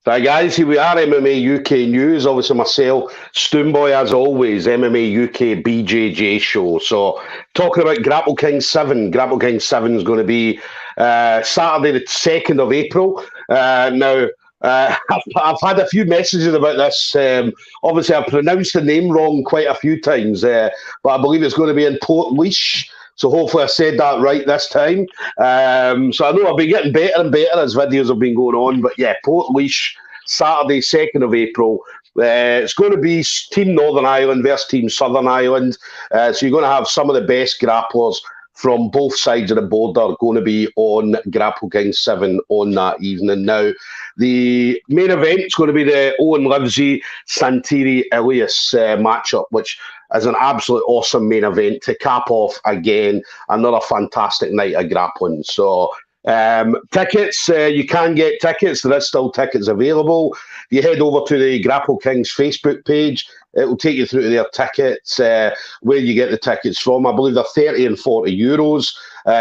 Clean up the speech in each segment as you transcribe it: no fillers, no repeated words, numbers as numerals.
Hi guys, here we are, MMA UK News. Obviously myself, Stoomboy as always, MMA UK BJJ show. So talking about Grapple Kings 7. Grapple Kings 7 is going to be Saturday the 2nd of April. I've had a few messages about this. Obviously I pronounced the name wrong quite a few times, but I believe it's going to be in Portlaoise. So hopefully I said that right this time. So I know I've been getting better and better as videos have been going on. But yeah, Portlaoise, Saturday, 2nd of April. It's going to be Team Northern Ireland versus Team Southern Ireland. So you're going to have some of the best grapplers from both sides of the border going to be on Grapple Kings 7 on that evening. Now, the main event is going to be the Owen Livesey Santiri Elias matchup, which is an absolute awesome main event to cap off again another fantastic night of grappling. So tickets, you can get tickets. There is still tickets available. You head over to the Grapple Kings Facebook page. It will take you through to their tickets, where you get the tickets from. I believe they're 30 and 40 euros,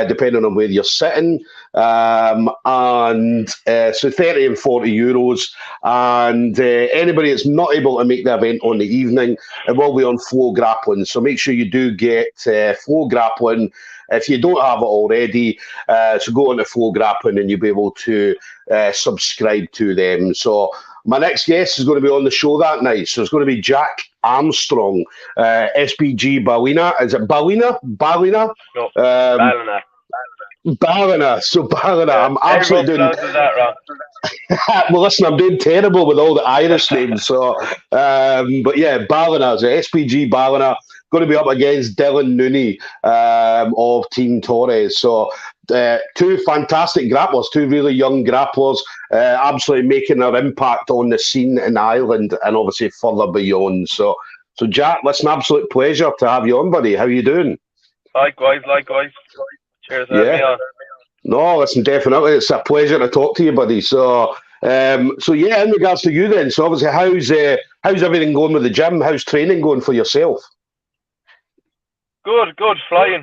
depending on where you're sitting. So 30 and 40 euros. And anybody that's not able to make the event on the evening, it will be on Flow Grappling. So make sure you do get Flow Grappling. If you don't have it already, so go on to Flow Grappling and you'll be able to subscribe to them. So my next guest is going to be on the show that night. So it's going to be Jack Armstrong, SBG Ballina. Is it Ballina? Ballina? No, Ballina. Ballina. So Ballina. Yeah, I'm absolutely doing that wrong. Well, listen, I'm doing terrible with all the Irish names. So, but yeah, Ballina. So SBG Ballina going to be up against Dylan Nooney of Team Torres. So two fantastic grapplers, two really young grapplers, absolutely making their impact on the scene in Ireland and obviously further beyond. So Jack, it's an absolute pleasure to have you on, buddy. How are you doing? Likewise. Cheers, having me on. No, listen, definitely. It's a pleasure to talk to you, buddy. So yeah, in regards to you then, so obviously how's everything going with the gym? How's training going for yourself? Good. Flying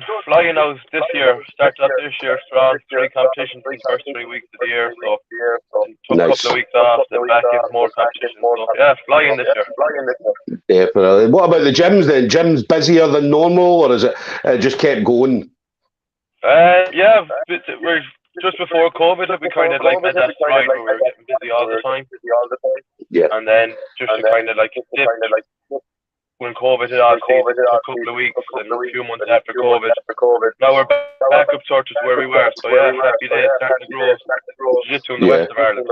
out this year. Started off this year strong. 3 competitions in the first 3 weeks of the year. So took a couple of weeks off, then back into more competitions. So yeah, flying this year. Definitely. What about the gyms then? Gyms busier than normal, or is it just kept going? Yeah, we're just before COVID. We kind of like had that stride where we were getting busy all the time. Yeah. And then just to kind of like dip. When COVID hit, obviously, it took a couple of weeks and a few months after COVID. Now we're back up sort of where we were. So yeah, happy days, starting to grow jiu-jitsu in the west of Ireland.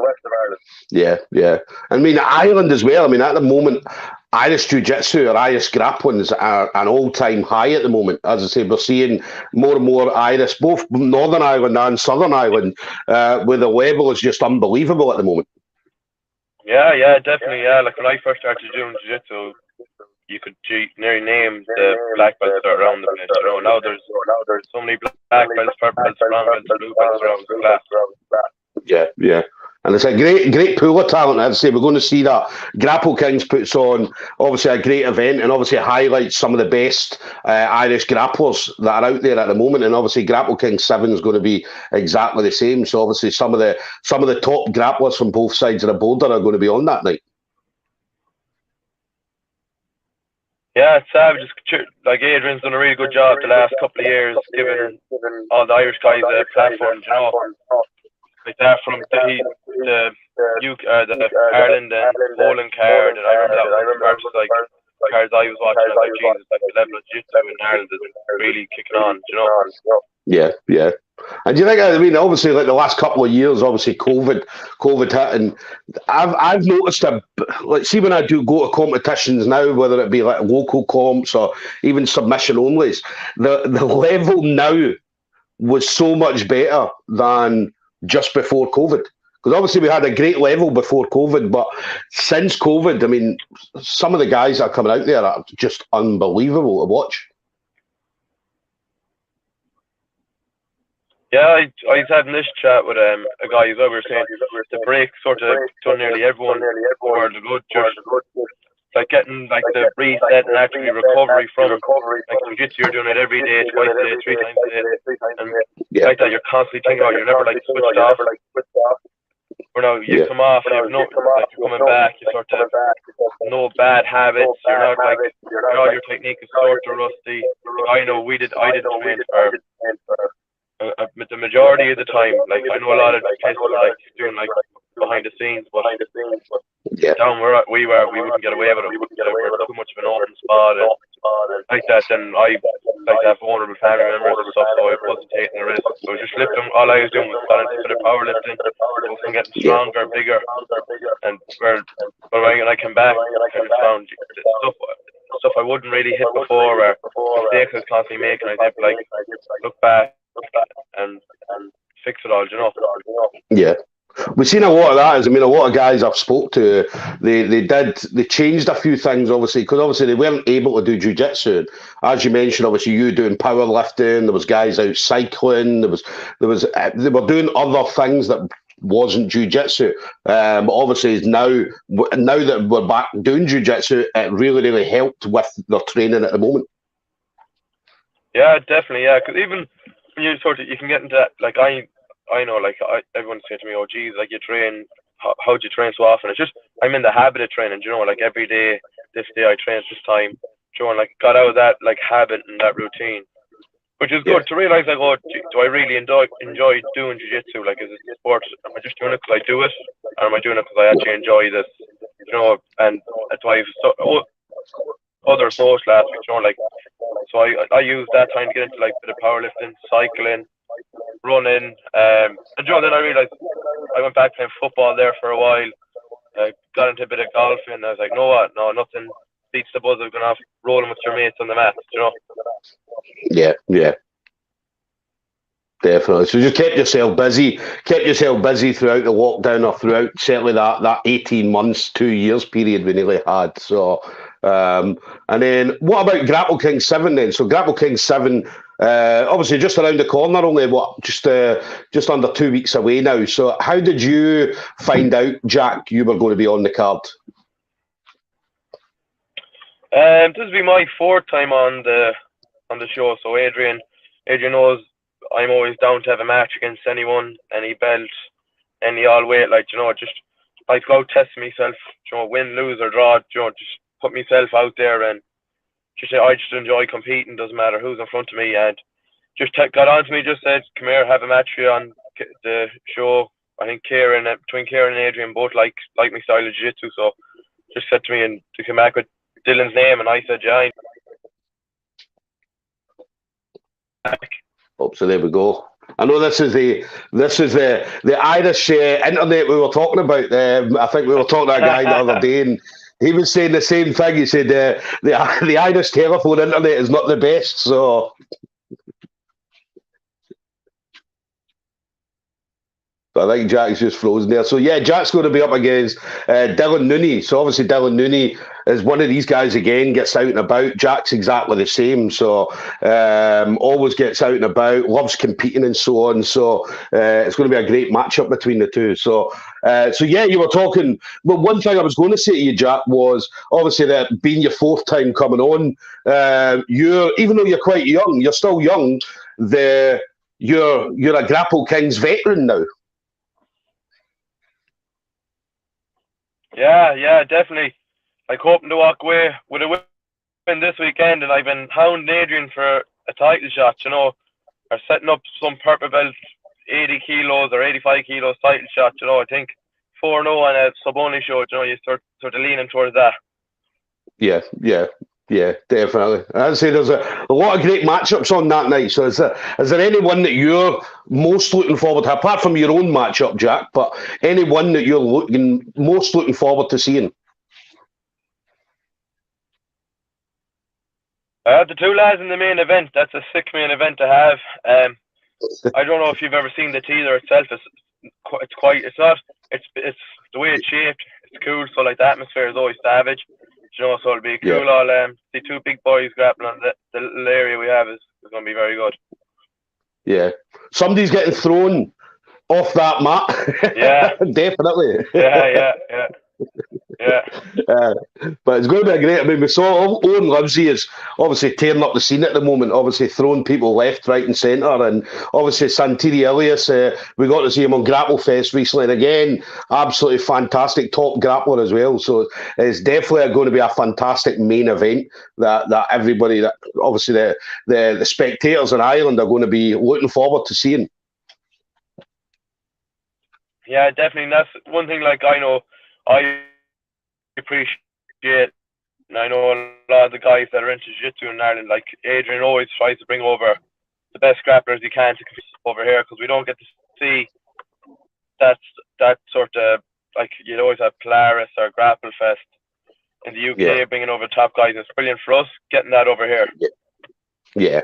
Yeah. I mean, Ireland as well. I mean, at the moment, Irish jiu-jitsu or Irish grapplings are an all-time high at the moment. As I say, we're seeing more and more Irish, both Northern Ireland and Southern Ireland, where the level is just unbelievable at the moment. Yeah, definitely. Yeah, like when I first started doing jiu-jitsu, you could nearly name the black belts that are around the place. You know, now there's so many black belts, purple belts, brown belts, blue belts around the class. Yeah. And it's a great pool of talent. I'd say we're going to see that. Grapple Kings puts on obviously a great event and obviously highlights some of the best Irish grapplers that are out there at the moment. And obviously Grapple Kings 7 is going to be exactly the same. So obviously some of the top grapplers from both sides of the border are going to be on that night. Yeah, it's savage. Like Adrian's done a really good job the last couple of years, giving all the Irish guys a platform. You know, like that from the Ireland and Poland card, and I remember that was the first like cards I was watching. I was like, Jesus, like the level of jiu-jitsu in Ireland is really kicking on. You know. Yeah. And do you think, I mean, obviously, like the last couple of years, obviously COVID hit, and I've noticed like, see when I do go to competitions now, whether it be like local comps or even submission onlys, the level now was so much better than just before COVID. Because obviously we had a great level before COVID, but since COVID, I mean, some of the guys that are coming out there are just unbelievable to watch. Yeah, I was having this chat with a guy who's over saying the break sort of done nearly everyone over the good, just like getting like the reset and actually recovery from like jiu-jitsu. You're doing it every day, twice a day, 3 times a day, and like that you're constantly thinking about. You're never like switched off. Where now you come off, you have no, like you're coming back, you sort of no bad habits. You're not like all your technique is sort of rusty. Like I know I didn't train for the majority of the time. Like I know a lot of places are like doing like behind the scenes, but down where we wouldn't get away with it. We're too much of an open spot and like that. Then I like to have vulnerable family members and stuff, so I wasn't taking the risk. So just lifting. All I was doing was got into the powerlifting, focusing on getting stronger, bigger, and when I came back, I just found stuff I wouldn't really hit before, or mistakes I was constantly making. I did like look back and fix it all, you know. Yeah. We've seen a lot of that. I mean, a lot of guys I've spoke to, they changed a few things, obviously, because obviously they weren't able to do jiu-jitsu. As you mentioned, obviously you doing powerlifting, there was guys out cycling, they were doing other things that wasn't jiu-jitsu. Obviously, now that we're back doing jiu-jitsu, it really helped with their training at the moment. Yeah, definitely. Yeah, because even when you can get into that, like I know, like everyone's saying to me, "Oh, geez, like you train. How do you train so often?" It's just I'm in the habit of training. You know, like every day, this day I train at this time. You know, and like got out of that like habit and that routine, which is good to realize. Like, oh, do I really enjoy doing jiu-jitsu? Like, is it a sport? Am I just doing it because I do it, or am I doing it because I actually enjoy this? You know, and that's why other social aspects. You know, like so I use that time to get into like a bit of powerlifting, cycling, running, and you know, then I realised I went back playing football there for a while. I got into a bit of golfing, and I was like, no, nothing beats the buzz of going off rolling with your mates on the mat, you know. Yeah, definitely. So just kept yourself busy throughout the lockdown, or throughout certainly that 18 months, 2 years period we nearly had. So, and then what about Grapple Kings 7 then? So Grapple Kings 7. Obviously, just around the corner, only just under 2 weeks away now. So, how did you find out, Jack, you were going to be on the card? This will be my fourth time on the show. So Adrian knows I'm always down to have a match against anyone, any belt, any all weight. Like, you know, just I go out testing myself. You know, win, lose or draw. You know, just put myself out there and. I just enjoy competing, doesn't matter who's in front of me, and just got on to me, just said, come here, have a match for you on the show. I think between Kieran and Adrian both like my style of jiu-jitsu, so just said to me and to come back with Dylan's name, and I said, yeah. Oh, so there we go. I know this is the Irish internet we were talking about. I think we were talking to a guy the other day, and he was saying the same thing. He said the Irish telephone internet is not the best. So I think Jack's just frozen there. So yeah, Jack's going to be up against Dylan Nooney. So obviously Dylan Nooney is one of these guys again, gets out and about. Jack's exactly the same. So always gets out and about, loves competing and so on. So it's going to be a great matchup between the two. So yeah, you were talking. Well, one thing I was going to say to you, Jack, was obviously that being your fourth time coming on, even though you're quite young, you're still young. You're a Grapple Kings veteran now. Yeah, definitely. Like hoping to walk away with a win this weekend, and I've been hounding Adrian for a title shot, you know, or setting up some purple belt 80 kilos or 85 kilos title shot, you know. I think 4-0 on a sub-only show, you know, you sort of leaning towards that. Yeah, definitely. I'd say there's a lot of great matchups on that night. So is there anyone that you're most looking forward to, apart from your own matchup, Jack, but anyone that you're most looking forward to seeing? The two lads in the main event, that's a sick main event to have. I don't know if you've ever seen the teaser itself. It's the way it's shaped. It's cool. So like the atmosphere is always savage. You know, so it'll be cool. The two big boys grappling on the little area we have is going to be very good. Yeah, somebody's getting thrown off that mat. Yeah, definitely. Yeah. Yeah. But it's going to be a great. I mean, we saw Owen Livesey is obviously tearing up the scene at the moment, obviously throwing people left, right, and centre. And obviously, Santiri Elias, we got to see him on Grapple Fest recently. And again, absolutely fantastic top grappler as well. So it's definitely going to be a fantastic main event that everybody, that obviously the spectators in Ireland are going to be looking forward to seeing. Yeah, definitely. And that's one thing, like, I know I appreciate, and I know a lot of the guys that are into jiu-jitsu in Ireland, like Adrian always tries to bring over the best grapplers he can to compete over here, because we don't get to see that sort of, like, you'd always have Polaris or Grapple Fest in the UK, bringing over top guys. And it's brilliant for us getting that over here. Yeah.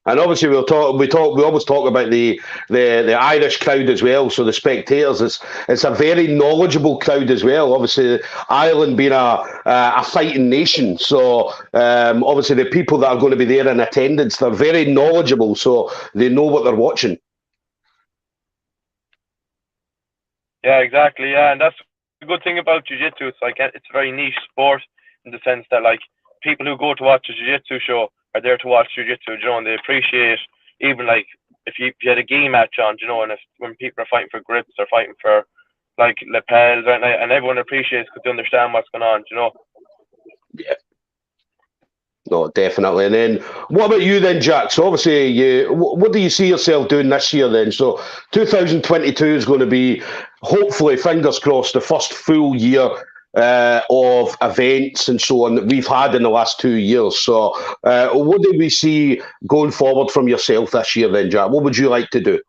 And obviously we always talk about the Irish crowd as well. So the spectators, it's a very knowledgeable crowd as well. Obviously Ireland being a fighting nation, so obviously the people that are going to be there in attendance, they're very knowledgeable, so they know what they're watching. Yeah, exactly. Yeah, and that's the good thing about jiu-jitsu. It's like, it's a very niche sport in the sense that, like, people who go to watch a jiu-jitsu show are there to watch jiu-jitsu, you know, and they appreciate, even like if you had a gi match on, you know, and when people are fighting for grips or fighting for like lapels, right, and everyone appreciates because they understand what's going on, you know. Yeah. No, definitely. And then, what about you then, Jack? So obviously, what do you see yourself doing this year then? So 2022 is going to be, hopefully, fingers crossed, the first full year of events and so on that we've had in the last 2 years. So what do we see going forward from yourself this year then, Jack? What would you like to do?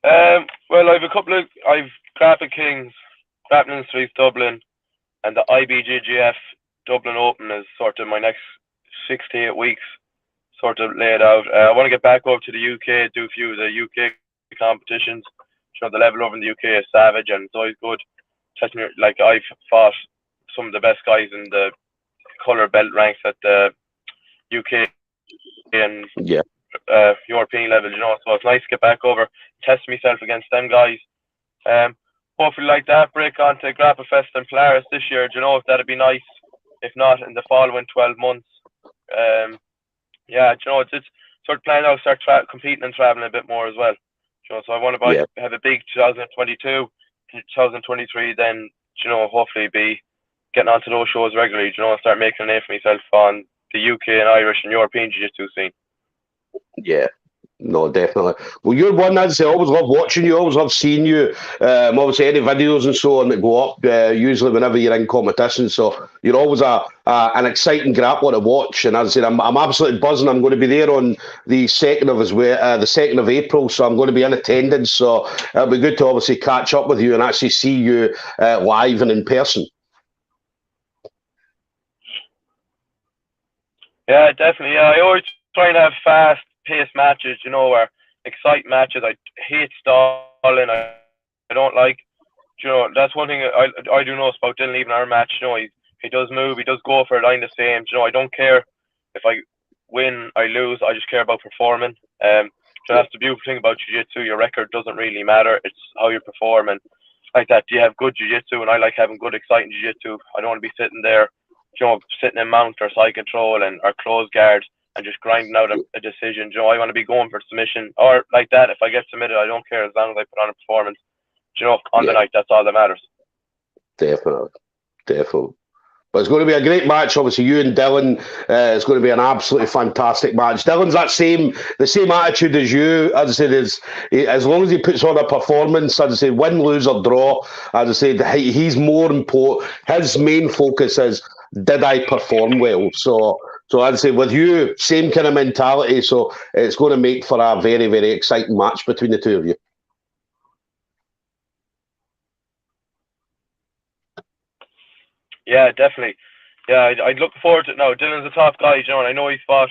Well, I've Grapple Kings, Grappling Street Dublin, and the IBJJF Dublin Open is sort of my next 6 to 8 weeks sort of laid out. I want to get back over to the UK, do a few of the UK competitions. You know, the level over in the UK is savage, and it's always good. Like, I've fought some of the best guys in the colour belt ranks at the UK and European level, you know, so it's nice to get back over, test myself against them guys. Hopefully like that, break on to Grapple Fest and Polaris this year, you know, that'd be nice. If not, in the following 12 months. Yeah, you know, it's sort of planning out, start competing and traveling a bit more as well. You know, so I want to have a big 2022, 2023, then, you know, hopefully be getting onto those shows regularly, you know, and start making a name for myself on the UK and Irish and European jiu-jitsu scene. Yeah. No, definitely. Well, you're one, as I say, I always love watching you, always love seeing you. Obviously, any videos and so on that go up, usually whenever you're in competition. So you're always an exciting grappler to watch. And as I said, I'm absolutely buzzing. I'm going to be there on the 2nd of April. So I'm going to be in attendance. So it'll be good to obviously catch up with you and actually see you live and in person. Yeah, definitely. Yeah, I always try and have fast-paced matches, you know, or exciting matches. I hate stalling. I don't like, you know, that's one thing I do know about Dylan. Even our match, you know, he does move, he does go for it. I'm the same. You know, I don't care if I win, I lose. I just care about performing. So that's the beautiful thing about jiu-jitsu. Your record doesn't really matter. It's how you perform, and like that. Do you have good jiu-jitsu? And I like having good, exciting jiu-jitsu. I don't want to be sitting there, you know, sitting in mount or side control or close guard and just grinding out a decision. You know, I want to be going for submission or like that. If I get submitted, I don't care as long as I put on a performance. You know, on the night, that's all that matters. Definitely. But it's going to be a great match. Obviously, you and Dylan, it's going to be an absolutely fantastic match. Dylan's the same attitude as you. As I said, as long as he puts on a performance, as I say, win, lose or draw, as I said, he's more important. His main focus is, did I perform well? So as I say, with you, same kind of mentality. So it's going to make for a very, very exciting match between the two of you. Yeah, definitely. Yeah, I'd look forward to it now. Dylan's a top guy, you know, and I know he's fought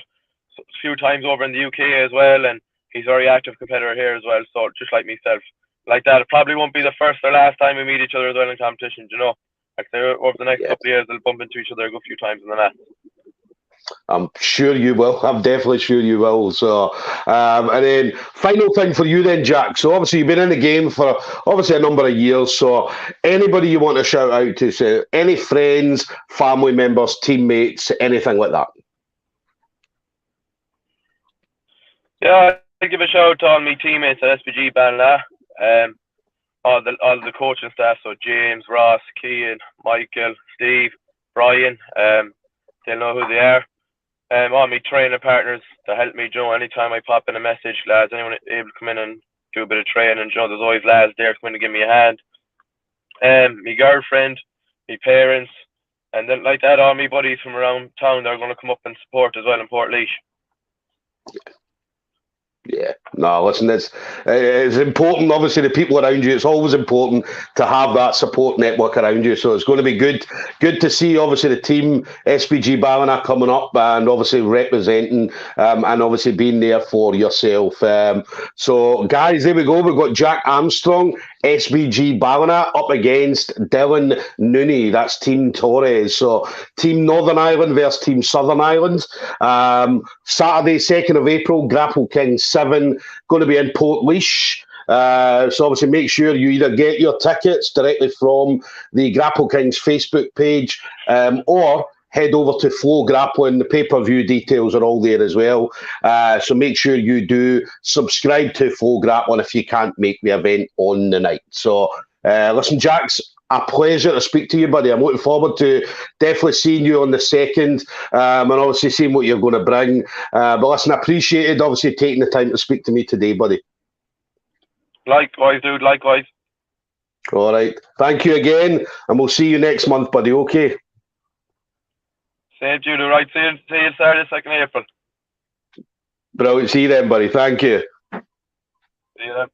a few times over in the UK as well, and he's a very active competitor here as well. So just like myself, like that, it probably won't be the first or last time we meet each other as well in competition, you know. Like over the next couple of years, they'll bump into each other a good few times in the mat. I'm sure you will. I'm definitely sure you will. So, and then final thing for you then, Jack. So obviously you've been in the game for obviously a number of years. So anybody you want to shout out to, so any friends, family members, teammates, anything like that? Yeah, I give a shout out to all my teammates at SBG Ballina. All the coaching staff, so James, Ross, Kean, Michael, Steve, Brian, they'll know who they are. All my training partners that help me, Joe, anytime I pop in a message, lads, anyone able to come in and do a bit of training, Joe, there's always lads there to come in and give me a hand. My girlfriend, my parents, and then like that, all my buddies from around town, they're going to come up and support as well in Portlaoise. Yeah, no, listen, it's important, obviously, the people around you. It's always important to have that support network around you. So it's going to be good to see, obviously, the team, SBG Ballina, coming up and obviously representing and obviously being there for yourself. So, guys, there we go. We've got Jack Armstrong, SBG Ballina, up against Dylan Nooney. That's Team Torres. So, Team Northern Ireland versus Team Southern Ireland. Saturday, 2nd of April, Grapple Kings 7, going to be in Portlaoise. So obviously make sure you either get your tickets directly from the Grapple Kings Facebook page or head over to Flow Grappling. The pay-per-view details are all there as well. So make sure you do subscribe to Flow Grappling if you can't make the event on the night. So listen, Jax, a pleasure to speak to you, buddy. I'm looking forward to definitely seeing you on the 2nd and obviously seeing what you're going to bring. But listen, I appreciated obviously taking the time to speak to me today, buddy. Likewise, dude, likewise. All right. Thank you again, and we'll see you next month, buddy, okay? Same to you, right? See you Saturday, 2nd April. Brilliant. See you then, buddy. Thank you. See you then.